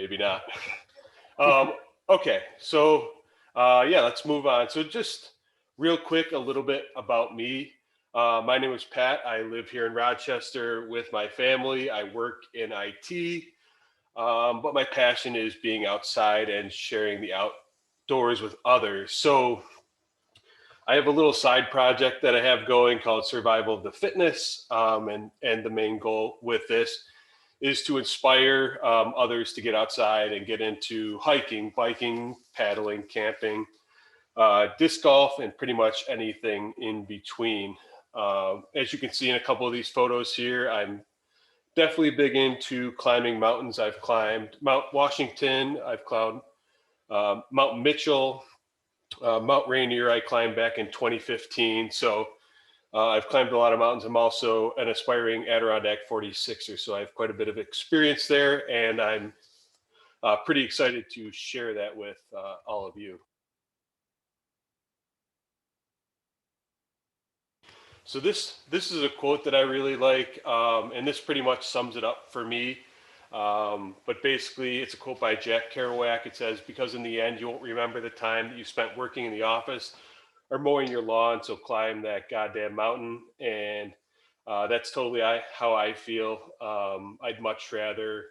maybe not. Um, okay, so yeah, let's move on. So just real quick, a little bit about me. My name is Pat. I live here in Rochester with my family. I work in IT, but my passion is being outside and sharing the outdoors with others. So I have a little side project that I have going called Survival of the Fitness, and the main goal with this is to inspire others to get outside and get into hiking, biking, paddling, camping, disc golf, and pretty much anything in between. As you can see in a couple of these photos here, I'm definitely big into climbing mountains. I've climbed Mount Washington, I've climbed Mount Mitchell, Mount Rainier. I climbed back in 2015. So I've climbed a lot of mountains. I'm also an aspiring Adirondack 46er, so I have quite a bit of experience there, and I'm pretty excited to share that with all of you. So this is a quote that I really like, and this pretty much sums it up for me. But basically, it's a quote by Jack Kerouac. It says, "Because in the end, you won't remember the time that you spent working in the office or mowing your lawn, so climb that goddamn mountain." And that's totally how I feel. I'd much rather,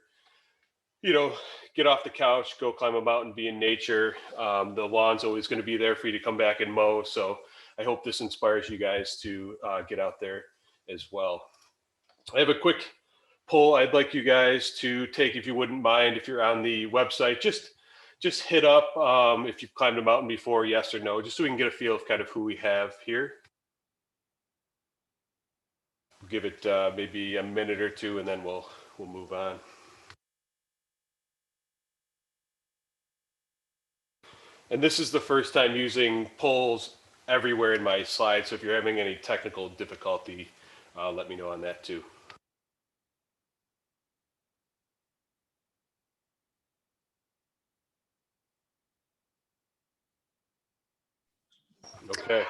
get off the couch, go climb a mountain, be in nature. The lawn's always going to be there for you to come back and mow. So I hope this inspires you guys to get out there as well. I have a quick poll I'd like you guys to take, if you wouldn't mind, if you're on the website, just hit up if you've climbed a mountain before, yes or no, just so we can get a feel of kind of who we have here. Give it maybe a minute or two, and then we'll move on. And this is the first time using polls everywhere in my slides, so if you're having any technical difficulty, let me know on that too. Okay.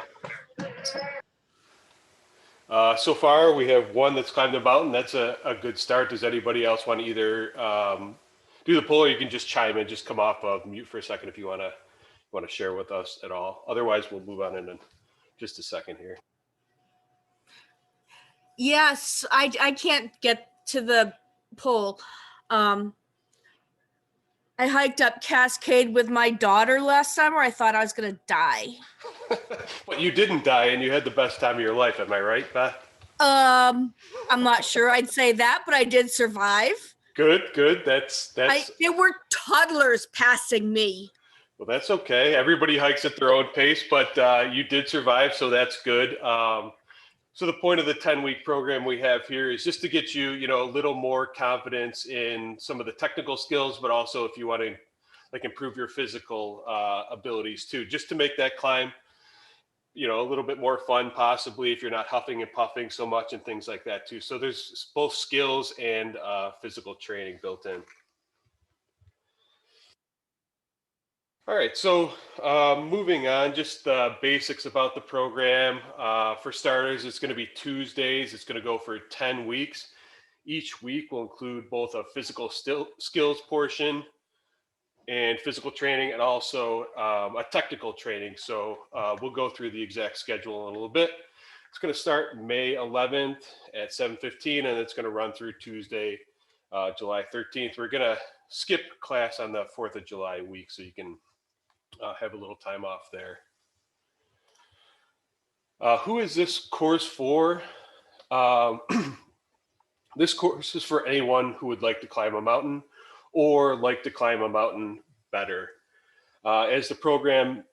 So far, we have one that's climbed the mountain. That's a good start. Does anybody else want to either do the poll, or you can just chime in, just come off of mute for a second if you want to share with us at all. Otherwise, we'll move on in just a second here. Yes, I can't get to the poll. I hiked up Cascade with my daughter last summer. I thought I was going to die. But you didn't die, and you had the best time of your life. Am I right, Beth? I'm not sure I'd say that, but I did survive. Good. That's. There were toddlers passing me. Well, that's okay. Everybody hikes at their own pace, but you did survive, so that's good. So the point of the 10-week program we have here is just to get you, a little more confidence in some of the technical skills, but also if you want to improve your physical abilities too, just to make that climb, a little bit more fun, possibly, if you're not huffing and puffing so much and things like that too. So there's both skills and physical training built in. All right, so moving on, just the basics about the program. For starters, it's going to be Tuesdays. It's going to go for 10 weeks. Each week will include both a physical skills portion and physical training, and also a technical training. So we'll go through the exact schedule in a little bit. It's going to start May 11th at 7:15, and it's going to run through Tuesday, July 13th. We're going to skip class on the 4th of July week, so you can have a little time off there. Who is this course for? This course is for anyone who would like to climb a mountain or like to climb a mountain better. As the program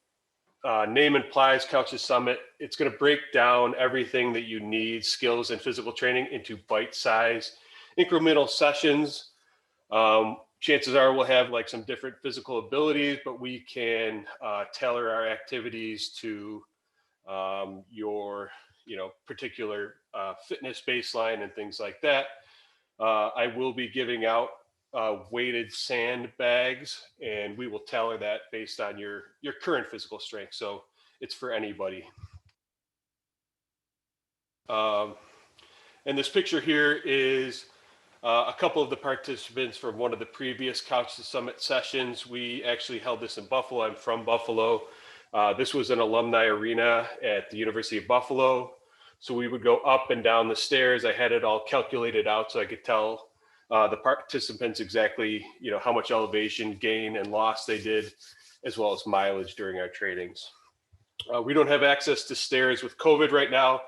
name implies, Couch's Summit, it's going to break down everything that you need, skills and physical training, into bite-sized incremental sessions. Chances are we'll have some different physical abilities, but we can tailor our activities to your particular fitness baseline and things like that. I will be giving out weighted sand bags, and we will tailor that based on your current physical strength. So it's for anybody. And this picture here is A couple of the participants from one of the previous Couch to Summit sessions, we actually held this in Buffalo. I'm from Buffalo. This was an alumni arena at the University of Buffalo. So we would go up and down the stairs. I had it all calculated out so I could tell the participants exactly, how much elevation gain and loss they did, as well as mileage during our trainings. We don't have access to stairs with COVID right now,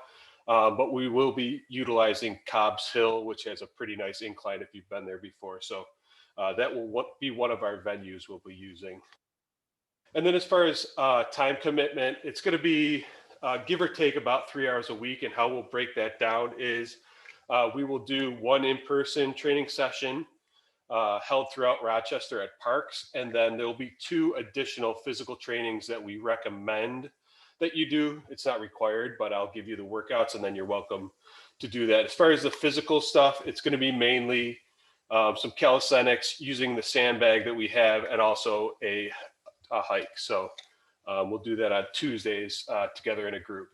but we will be utilizing Cobb's Hill, which has a pretty nice incline if you've been there before. So that will be one of our venues we'll be using. And then as far as time commitment, it's going to be give or take about 3 hours a week. And how we'll break that down is we will do one in-person training session held throughout Rochester at parks. And then there'll be 2 additional physical trainings that we recommend that you do. It's not required, but I'll give you the workouts and then you're welcome to do that. As far as the physical stuff, it's going to be mainly some calisthenics using the sandbag that we have and also a hike. So we'll do that on Tuesdays together in a group.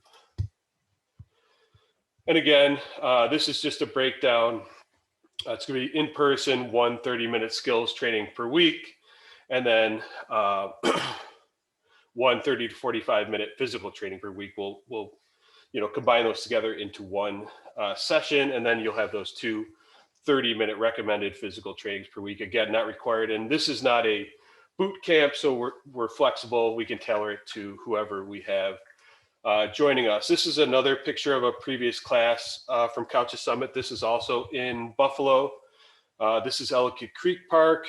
And again, this is just a breakdown. It's going to be in person, 1 30-minute skills training per week, and then 1 30 to 45-minute physical training per week. We'll combine those together into one session, and then you'll have those 2 30-minute recommended physical trainings per week. Again, not required, and this is not a boot camp, so we're flexible. We can tailor it to whoever we have joining us. This is another picture of a previous class from Couch to Summit. This is also in Buffalo. This is Ellicott Creek Park.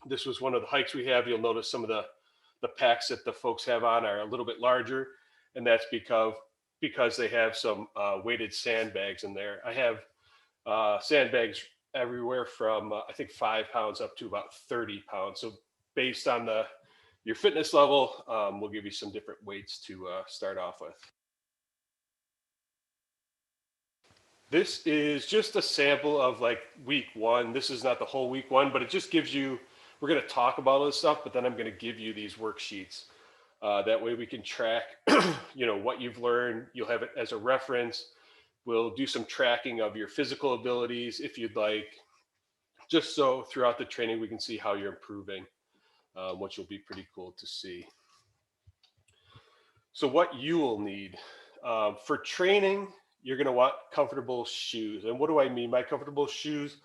This was one of the hikes we have. You'll notice some of the packs that the folks have on are a little bit larger, and that's because they have some weighted sandbags in there. I have sandbags everywhere from I think 5 pounds up to about 30 pounds. So based on your fitness level, we'll give you some different weights to start off with. This is just a sample of like week 1. This is not the whole week 1, but it just gives you, we're going to talk about all this stuff, but then I'm going to give you these worksheets. That way we can track, what you've learned. You'll have it as a reference. We'll do some tracking of your physical abilities if you'd like, just so throughout the training we can see how you're improving, which will be pretty cool to see. So what you will need for training, you're going to want comfortable shoes. And what do I mean by comfortable shoes?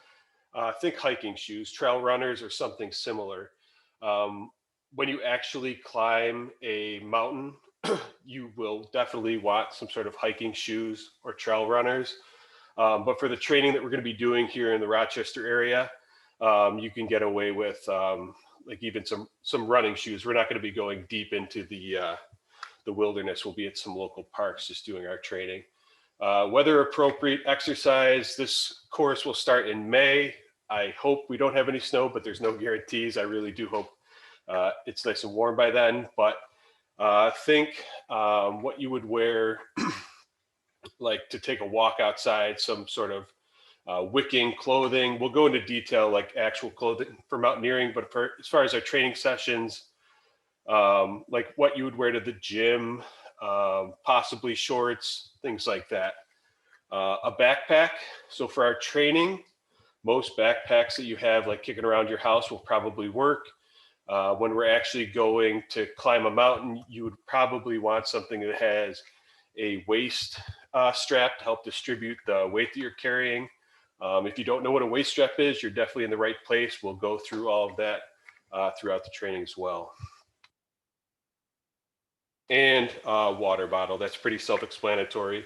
Think hiking shoes, trail runners, or something similar. When you actually climb a mountain, you will definitely want some sort of hiking shoes or trail runners. But for the training that we're going to be doing here in the Rochester area, you can get away with like even some running shoes. We're not going to be going deep into the wilderness. We'll be at some local parks just doing our training. Weather appropriate exercise. This course will start in May. I hope we don't have any snow, but there's no guarantees. I really do hope it's nice and warm by then. But think what you would wear like to take a walk outside, some sort of wicking clothing. We'll go into detail like actual clothing for mountaineering, but as far as our training sessions, like what you would wear to the gym, possibly shorts, things like that. A backpack. So for our training, most backpacks that you have like kicking around your house will probably work. When we're actually going to climb a mountain, you would probably want something that has a waist strap to help distribute the weight that you're carrying. If you don't know what a waist strap is, you're definitely in the right place. We'll go through all of that throughout the training as well. And water bottle. That's pretty self-explanatory.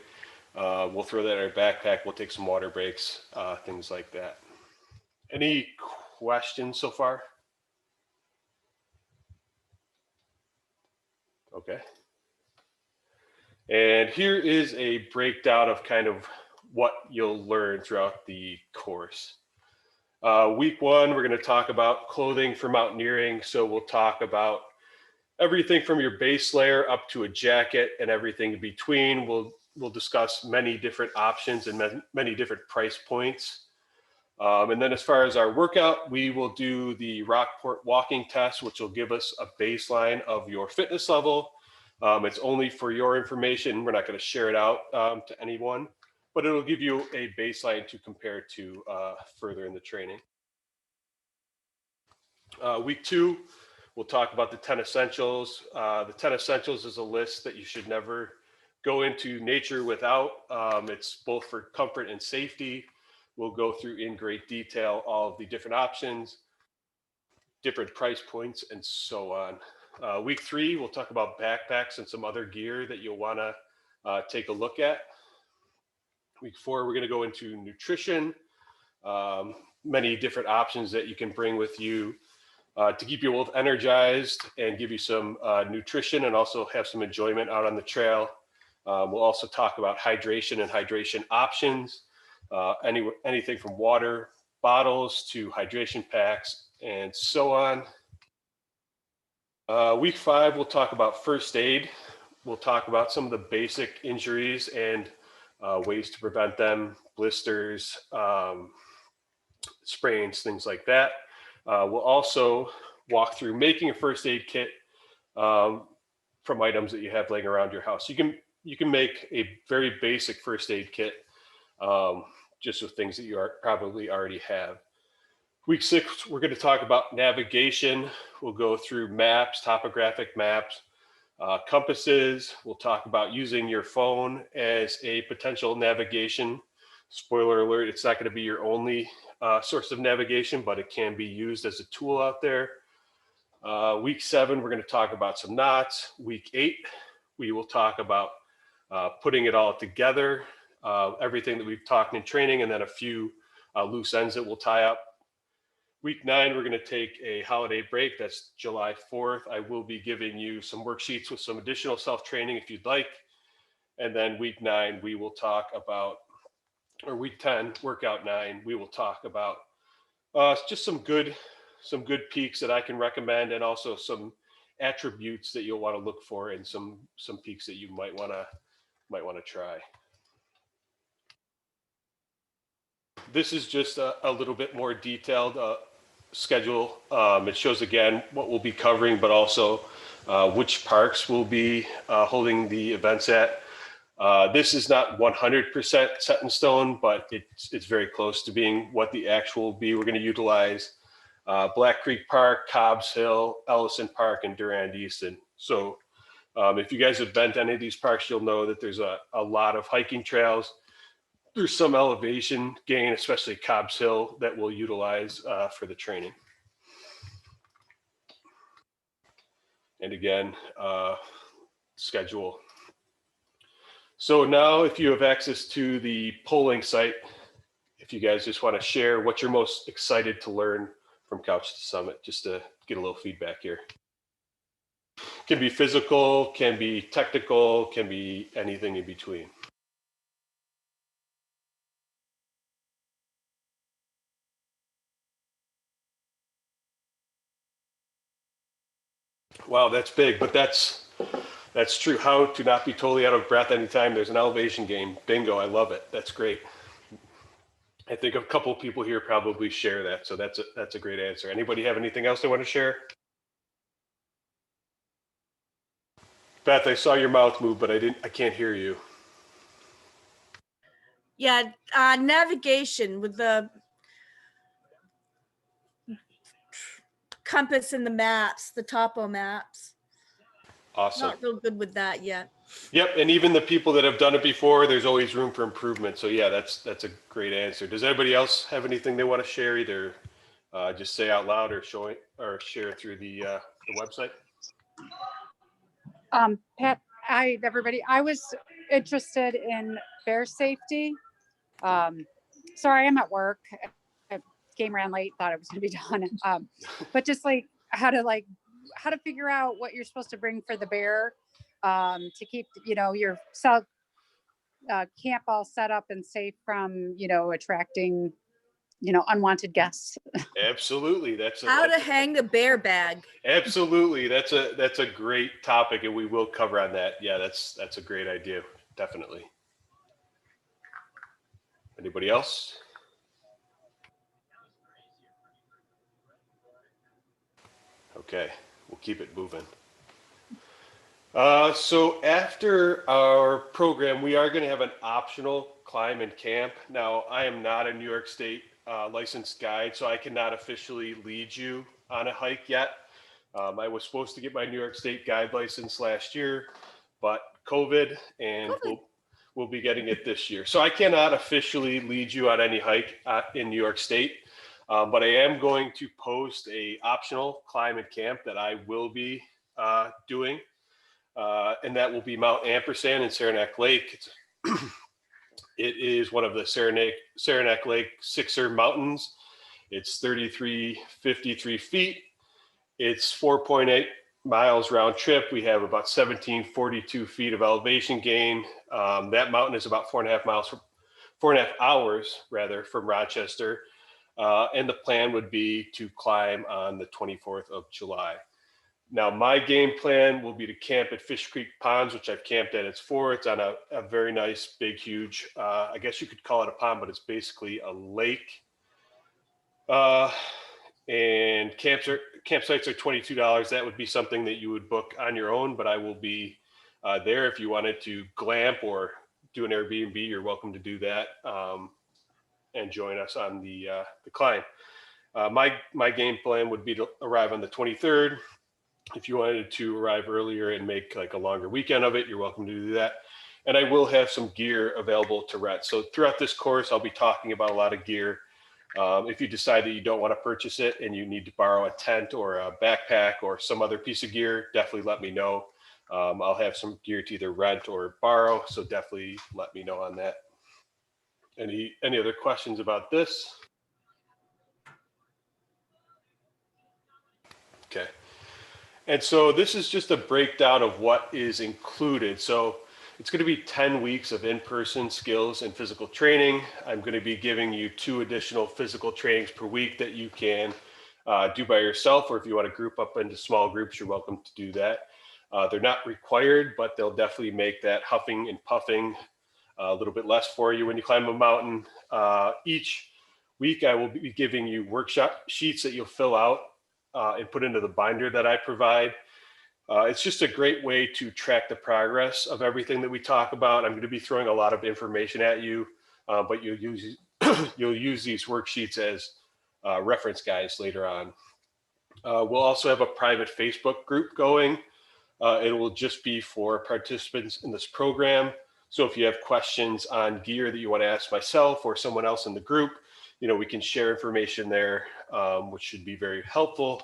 We'll throw that in our backpack. We'll take some water breaks, things like that. Any questions so far? Okay. And here is a breakdown of kind of what you'll learn throughout the course. Week 1, we're going to talk about clothing for mountaineering. So we'll talk about everything from your base layer up to a jacket and everything in between. We'll discuss many different options and many different price points. And then as far as our workout, we will do the Rockport walking test, which will give us a baseline of your fitness level. It's only for your information. We're not going to share it out to anyone. but it'll give you a baseline to compare to further in the training. Week 2, we'll talk about the 10 essentials. The 10 essentials is a list that you should never go into nature without. It's both for comfort and safety. We'll go through in great detail all of the different options, different price points, and so on. Week 3, we'll talk about backpacks and some other gear that you'll want to take a look at. Week 4, we're going to go into nutrition, many different options that you can bring with you to keep you both energized and give you some nutrition and also have some enjoyment out on the trail. We'll also talk about hydration and hydration options, anything from water bottles to hydration packs and so on. Week 5, we'll talk about first aid. We'll talk about some of the basic injuries and ways to prevent them, blisters, sprains, things like that. We'll also walk through making a first aid kit from items that you have laying around your house. You can make a very basic first aid kit just with things that you probably already have. Week 6, we're going to talk about navigation. We'll go through maps, topographic maps, compasses. We'll talk about using your phone as a potential navigation. Spoiler alert, it's not going to be your only source of navigation, but it can be used as a tool out there. Week 7, we're going to talk about some knots. Week 8, we will talk about putting it all together, everything that we've talked in training, and then a few loose ends that we'll tie up. Week 9, we're going to take a holiday break. That's July 4th. I will be giving you some worksheets with some additional self-training if you'd like. And then week 9, we will talk about, or week 10, workout 9, we will talk about just some good peaks that I can recommend, and also some attributes that you'll want to look for, and some peaks that you might want to try. This is just a little bit more detailed schedule. It shows again what we'll be covering, but also which parks we'll be holding the events at. This is not 100% set in stone, but it's very close to being what the actual will be. We're going to utilize Black Creek Park, Cobbs Hill, Ellison Park, and Durand Easton. So if you guys have been to any of these parks, you'll know that there's a lot of hiking trails. There's some elevation gain, especially Cobbs Hill, that we'll utilize for the training. And again, schedule. So now if you have access to the polling site, if you guys just want to share what you're most excited to learn from Couch to Summit, just to get a little feedback here. Can be physical, can be technical, can be anything in between. Wow, that's big, but that's true. How to not be totally out of breath anytime there's an elevation gain. Bingo, I love it. That's great. I think a couple of people here probably share that, so that's a great answer. Anybody have anything else they want to share? Beth, I saw your mouth move, but I can't hear you. Yeah, navigation with the compass and the maps, the topo maps. Awesome. Not real good with that yet. Yep, and even the people that have done it before, there's always room for improvement. So yeah, that's a great answer. Does anybody else have anything they want to share? Either just say out loud or share through the website. Pat, hi everybody. I was interested in bear safety. Sorry, I'm at work. Game ran late, thought it was gonna be done. But just like how to figure out what you're supposed to bring for the bear to keep, your camp all set up and safe from, attracting, unwanted guests. Absolutely. How to hang the bear bag. Absolutely. That's a great topic, and we will cover on that. Yeah, that's a great idea. Definitely. Anybody else? Okay, we'll keep it moving. So after our program, we are going to have an optional climb and camp. Now, I am not a New York State licensed guide, so I cannot officially lead you on a hike yet. I was supposed to get my New York State guide license last year, but COVID, and we'll be getting it this year. So I cannot officially lead you on any hike in New York State, but I am going to post a optional climb and camp that I will be doing. And that will be Mount Ampersand and Saranac Lake. It is one of the Saranac Lake Sixer Mountains. It's 3,353 feet. It's 4.8 miles round trip. We have about 1,742 feet of elevation gain. That mountain is about 4.5 hours rather from Rochester. And the plan would be to climb on the 24th of July. Now, my game plan will be to camp at Fish Creek Ponds, which I've camped at. It's on a very nice, big, huge, I guess you could call it a pond, but it's basically a lake. And campsites are $22. That would be something that you would book on your own, but I will be there. If you wanted to glamp or do an Airbnb, you're welcome to do that and join us on the climb. My game plan would be to arrive on the 23rd. If you wanted to arrive earlier and make like a longer weekend of it, you're welcome to do that. And I will have some gear available to rent. So throughout this course, I'll be talking about a lot of gear. If you decide that you don't want to purchase it and you need to borrow a tent or a backpack or some other piece of gear, definitely let me know. I'll have some gear to either rent or borrow. So definitely let me know on that. Any other questions about this? Okay. And so this is just a breakdown of what is included. So it's going to be 10 weeks of in-person skills and physical training. I'm going to be giving you 2 additional physical trainings per week that you can do by yourself, or if you want to group up into small groups, you're welcome to do that. They're not required, but they'll definitely make that huffing and puffing a little bit less for you when you climb a mountain. Each week, I will be giving you workshop sheets that you'll fill out and put into the binder that I provide. It's just a great way to track the progress of everything that we talk about. I'm going to be throwing a lot of information at you, but you'll use these worksheets as reference guides later on. We'll also have a private Facebook group going. It will just be for participants in this program. So if you have questions on gear that you want to ask myself or someone else in the group, we can share information there, which should be very helpful.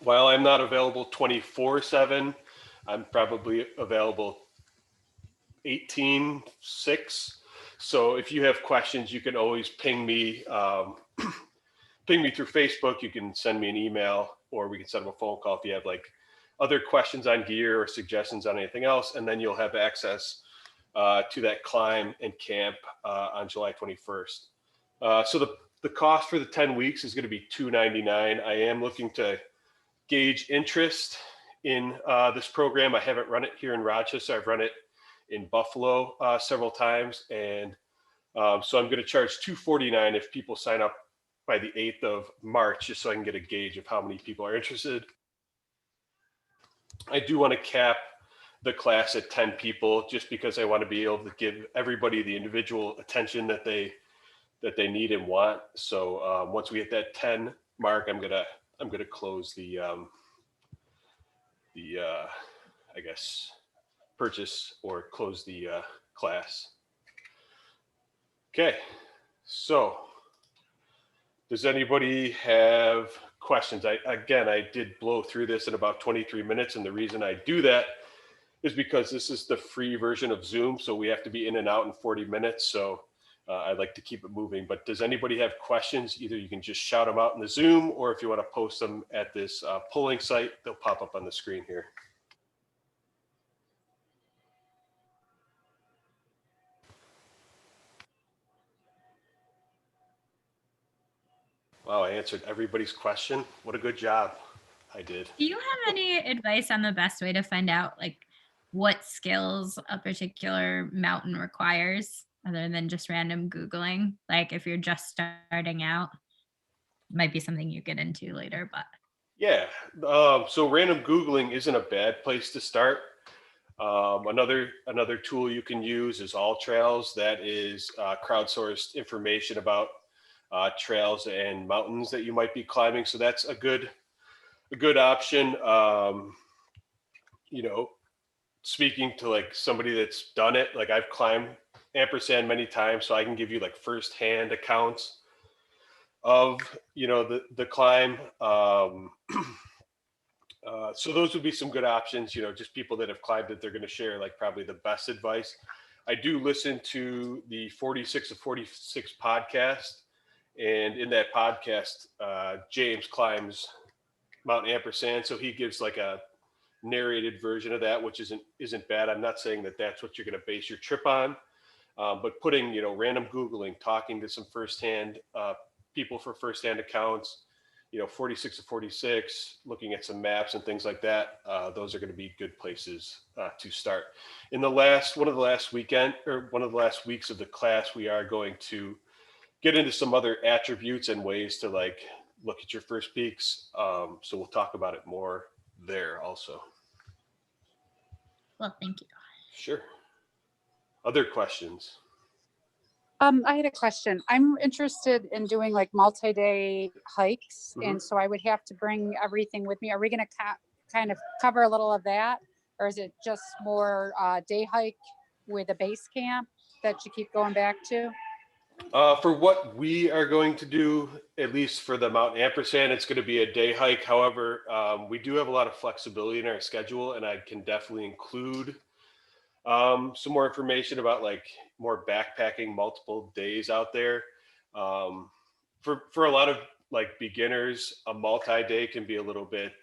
While I'm not available 24/7, I'm probably available 18/6. So if you have questions, you can always ping me through Facebook. You can send me an email, or we can set up a phone call if you have like other questions on gear or suggestions on anything else, and then you'll have access to that climb and camp on July 21st. So the cost for the 10 weeks is going to be $299. I am looking to gauge interest in this program. I haven't run it here in Rochester. I've run it in Buffalo several times, and so I'm going to charge $249 if people sign up by the 8th of March, just so I can get a gauge of how many people are interested. I do want to cap the class at 10 people, just because I want to be able to give everybody the individual attention that they need and want. So once we hit that 10 mark, I'm gonna close the I guess purchase or close the class. Okay, so does anybody have questions? I did blow through this in about 23 minutes, and the reason I do that is because this is the free version of Zoom, so we have to be in and out in 40 minutes. So I like to keep it moving. But does anybody have questions? Either you can just shout them out in the Zoom, or if you want to post them at this polling site, they'll pop up on the screen here. Wow, I answered everybody's question. What a good job I did. Do you have any advice on the best way to find out like what skills a particular mountain requires other than just random Googling? Like if you're just starting out, might be something you get into later, but. Yeah. So random Googling isn't a bad place to start. Another tool you can use is All Trails. That is crowdsourced information about trails and mountains that you might be climbing. So that's a good option. You know, speaking to like somebody that's done it, like I've climbed ampersand many times, so I can give you like firsthand accounts of the climb. So those would be some good options. Just people that have climbed it, they're going to share like probably the best advice. I do listen to the 46 of 46 podcast, and in that podcast, James climbs Mount Ampersand, so he gives like a narrated version of that, which isn't bad. I'm not saying that that's what you're going to base your trip on, but putting random Googling, talking to some firsthand people for firsthand accounts, 46 to 46, looking at some maps and things like that. Those are going to be good places to start. One of the last weeks of the class, we are going to get into some other attributes and ways to like look at your first peaks. So we'll talk about it more there also. Well, thank you. Sure. Other questions? I had a question. I'm interested in doing like multi-day hikes, Mhm. and so I would have to bring everything with me. Are we going to kind of cover a little of that, or is it just more day hike with a base camp that you keep going back to? For what we are going to do, at least for the Mount Ampersand, it's going to be a day hike. However, we do have a lot of flexibility in our schedule, and I can definitely include some more information about like more backpacking multiple days out there. For a lot of like beginners, a multi-day can be a little bit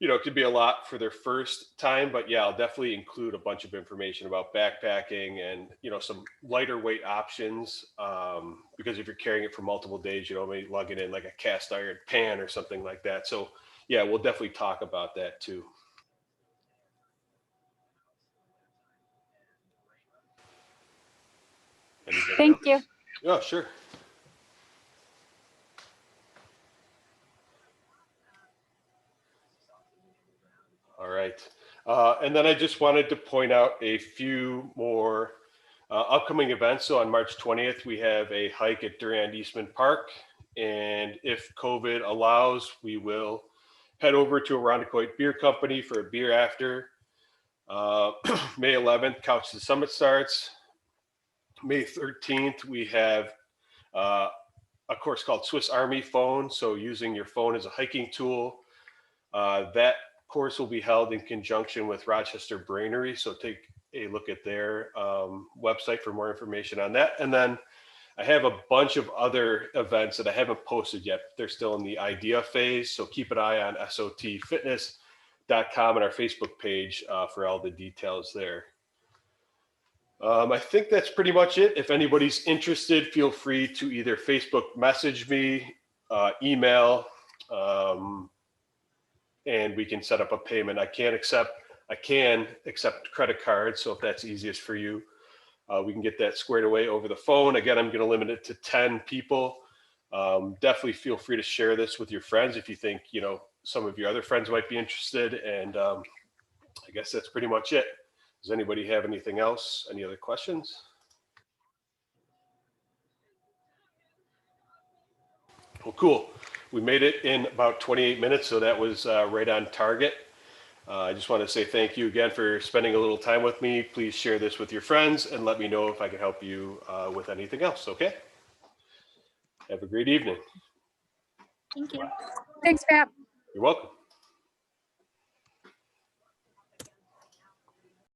it could be a lot for their first time, but yeah, I'll definitely include a bunch of information about backpacking and, some lighter weight options. Because if you're carrying it for multiple days, maybe lugging in like a cast iron pan or something like that. So yeah, we'll definitely talk about that too. Anybody Thank else? you. Oh, sure. All right. And then I just wanted to point out a few more upcoming events. So on March 20th, we have a hike at Durand Eastman Park. And if COVID allows, we will head over to Irondequoit Beer Company for a beer after. May 11th, Couch to Summit starts. May 13th, we have a course called Swiss Army Phone. So using your phone as a hiking tool. That course will be held in conjunction with Rochester Brainery. So take a look at their website for more information on that. And then I have a bunch of other events that I haven't posted yet. They're still in the idea phase. So keep an eye on sotfitness.com and our Facebook page for all the details there. I think that's pretty much it. If anybody's interested, feel free to either Facebook message me, email, and we can set up a payment. I can accept credit cards. So if that's easiest for you, we can get that squared away over the phone. Again, I'm going to limit it to 10 people. Definitely feel free to share this with your friends if you think, some of your other friends might be interested. And I guess that's pretty much it. Does anybody have anything else? Any other questions? Well, cool. We made it in about 28 minutes, so that was right on target. I just want to say thank you again for spending a little time with me. Please share this with your friends and let me know if I can help you with anything else, okay? Have a great evening. Thank you. Thanks, Pat. You're welcome.